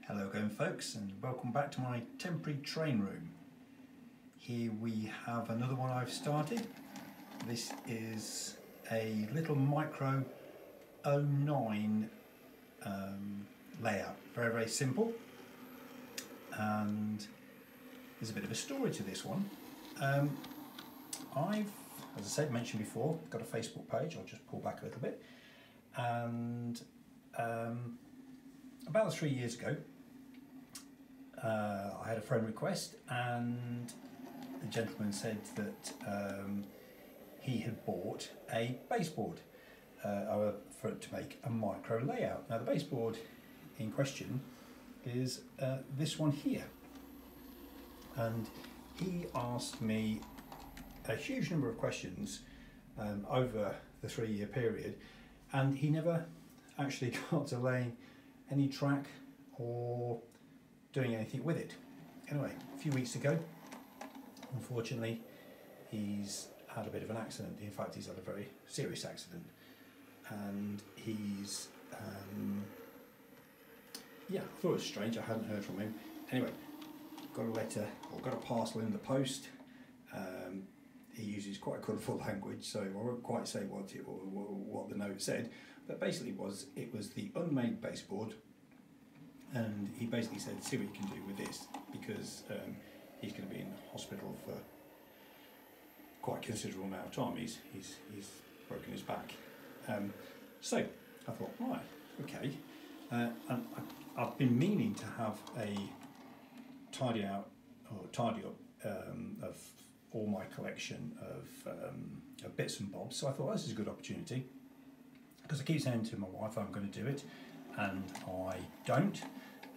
Hello again folks, and welcome back to my temporary train room. Here we have another one I've started. This is a little micro 09 layout. Very simple, and there's a bit of a story to this one. I've, as I said, mentioned before, got a Facebook page. I'll just pull back a little bit, and about 3 years ago I had a friend request, and the gentleman said that he had bought a baseboard for it to make a micro layout. Now the baseboard in question is this one here, and he asked me a huge number of questions over the 3-year period, and he never actually got to laying any track or doing anything with it. Anyway, a few weeks ago, unfortunately, he's had a bit of an accident. In fact, he's had a very serious accident, and he's yeah, I thought it was strange. I hadn't heard from him. Anyway, got a letter, or got a parcel in the post. He uses quite colourful language, so I won't quite say what the note said, but basically it was the unmade baseboard, and he basically said, see what you can do with this, because he's going to be in hospital for quite a considerable amount of time. He's broken his back. So I thought, right, okay, and I've been meaning to have a tidy up of all my collection of bits and bobs. So I thought, this is a good opportunity, because I keep saying to my wife I'm going to do it, and I don't.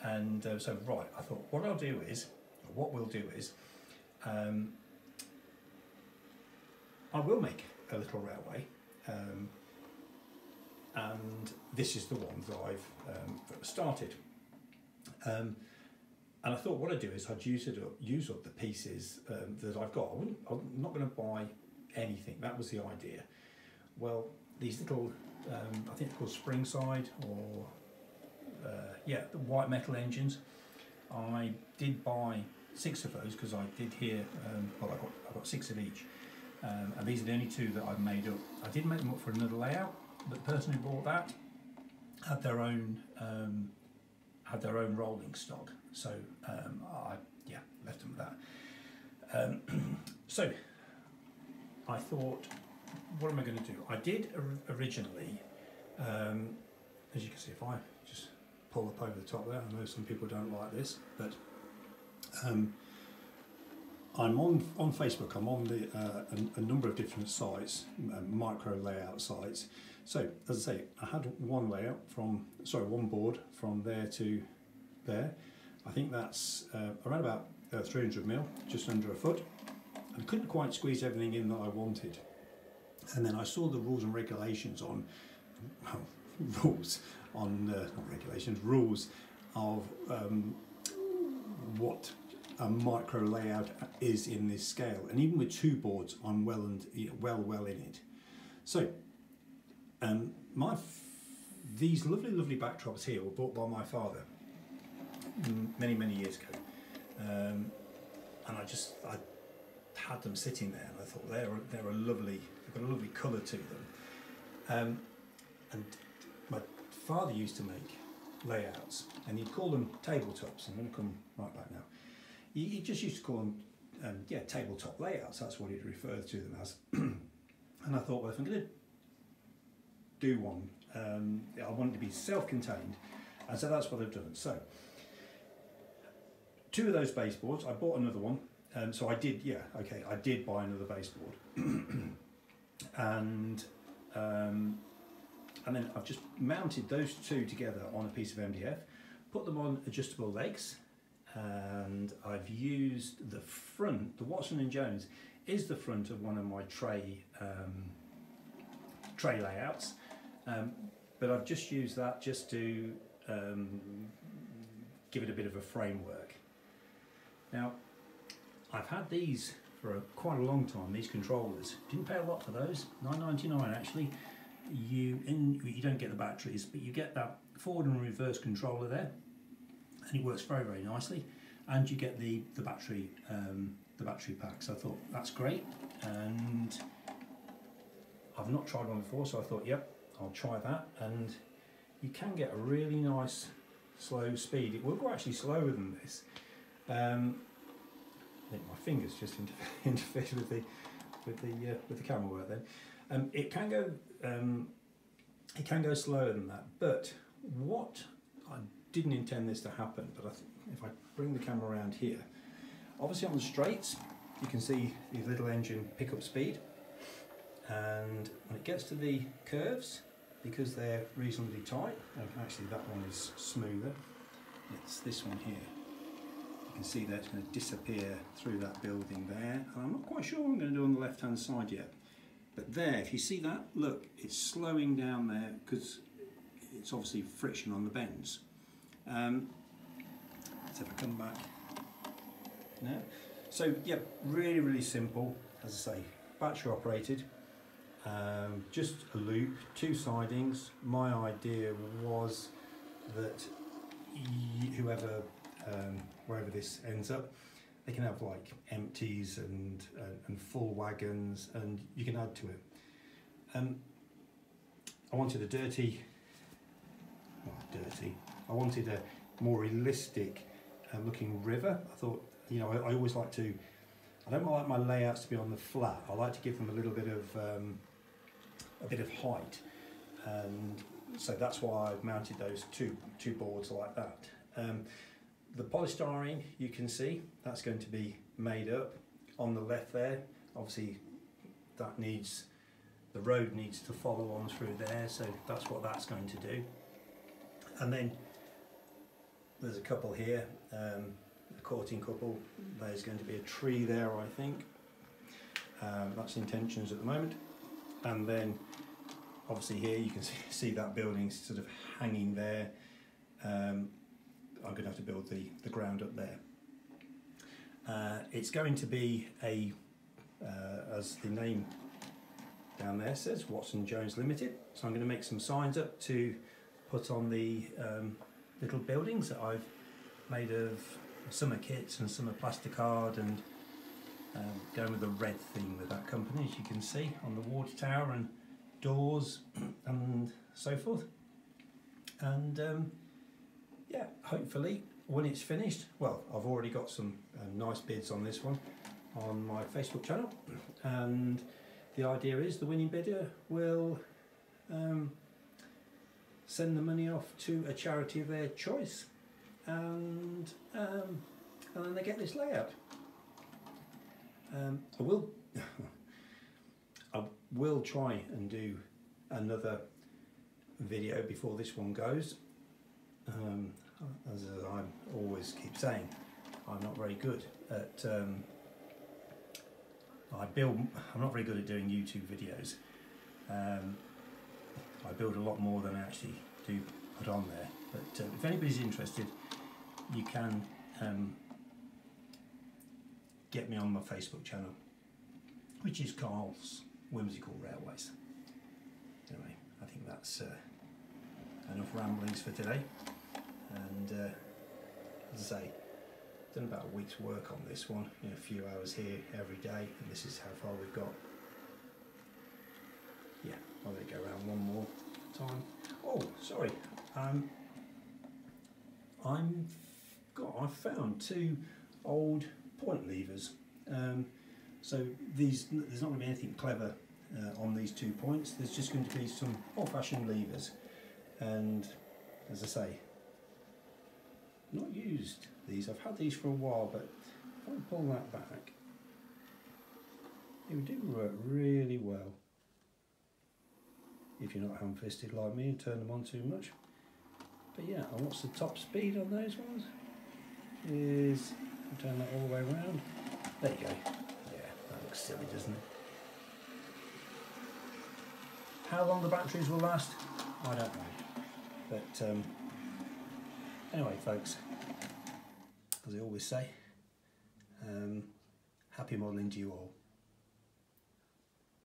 And so right, I thought what we'll do is I will make a little railway, and this is the one that I've started. And I thought what I'd do is I'd use up the pieces that I've got. I'm not going to buy anything. That was the idea. Well, these little, I think they're called Springside, or yeah, the white metal engines. I did buy 6 of those, because I did hear, well, I got 6 of each, and these are the only 2 that I've made up. I did make them up for another layout, but the person who bought that had their own rolling stock, so I left them with that. So I thought, what am I going to do? I did originally, as you can see, if I just pull up over the top there, I know some people don't like this, but I'm on Facebook. I'm on a number of different sites, micro layout sites. So as I say, I had one board from there to there. I think that's around about 300 mil, just under a foot. I couldn't quite squeeze everything in that I wanted. And then I saw the rules and regulations on, well, rules of what a micro layout is in this scale. And even with 2 boards, I'm well in it. So these lovely backdrops here were bought by my father many years ago, and I had them sitting there, and I thought they've got a lovely colour to them. And my father used to make layouts, and he'd call them tabletops. I'm going to come right back now. He just used to call them tabletop layouts. That's what he'd refer to them as. And I thought, well, if I'm going to do one, I want it to be self-contained, and so that's what I've done. So 2 of those baseboards, I bought another one, so I did buy another baseboard, and then I've just mounted those 2 together on a piece of MDF, put them on adjustable legs, and I've used the front. The Watson & Jones is the front of one of my tray layouts, but I've just used that just to give it a bit of a framework. Now, I've had these for quite a long time, these controllers. Didn't pay a lot for those, $9.99 actually. You don't get the batteries, but you get that forward and reverse controller there, and it works very, very nicely. And you get the battery pack. So I thought that's great, and I've not tried one before, so I thought, yep, I'll try that. And you can get a really nice slow speed. It will go actually slower than this. I think my fingers just interfered with the camera work then. It can go slower than that, but what I didn't intend this to happen, but if I bring the camera around here, obviously on the straights you can see the little engine pick up speed, and when it gets to the curves, because they're reasonably tight, actually that one is smoother, it's this one here, you can see that's going to disappear through that building there, and I'm not quite sure what I'm going to do on the left hand side yet, but there, if you see that, look, it's slowing down there because it's obviously friction on the bends. So if I come back now, so yeah, really, really simple. As I say, battery operated, just a loop, 2 sidings. My idea was that whoever, wherever this ends up, they can have like empties and full wagons, and you can add to it. I wanted I wanted a more realistic looking river. I thought, you know, I always like to, I don't like my layouts to be on the flat. I like to give them a little bit of height, and so that's why I've mounted those two boards like that. The polystyrene, you can see that's going to be made up on the left there. Obviously that needs, the road needs to follow on through there, so that's what that's going to do. And then there's a couple here, a courting couple. There's going to be a tree there, I think. That's intentions at the moment. And then obviously here you can see that building sort of hanging there. I'm going to have to build the ground up there. It's going to be a, as the name down there says, Watson Jones Limited. So I'm going to make some signs up to put on the little buildings that I've made of summer kits and summer plasticard, and going with the red theme with that company, as you can see, on the water tower and doors and so forth. And yeah, hopefully when it's finished, well, I've already got some nice bids on this one on my Facebook channel, and the idea is the winning bidder will send the money off to a charity of their choice, and then they get this layout. I will try and do another video before this one goes. As I always keep saying, I'm not very good at I'm not very good at doing YouTube videos. I build a lot more than I actually do put on there, but if anybody's interested, you can get me on my Facebook channel, which is Carl's Whimsical Railways. Anyway, I think that's enough ramblings for today, and as I say, done about a week's work on this one, a few hours here every day, and this is how far we've got. Yeah, I'll let it go around one more time. Oh, sorry, I've found 2 old point levers. So there's not going to be anything clever on these 2 points. There's just going to be some old-fashioned levers, and as I say, not used these. I've had these for a while, but if I pull that back, it would do work really well if you're not ham-fisted like me and turn them on too much. But yeah, and what's the top speed on those ones? Is, turn that all the way around. There you go. Yeah, that looks silly, doesn't it? How long the batteries will last, I don't know. But anyway, folks, as I always say, happy modelling to you all.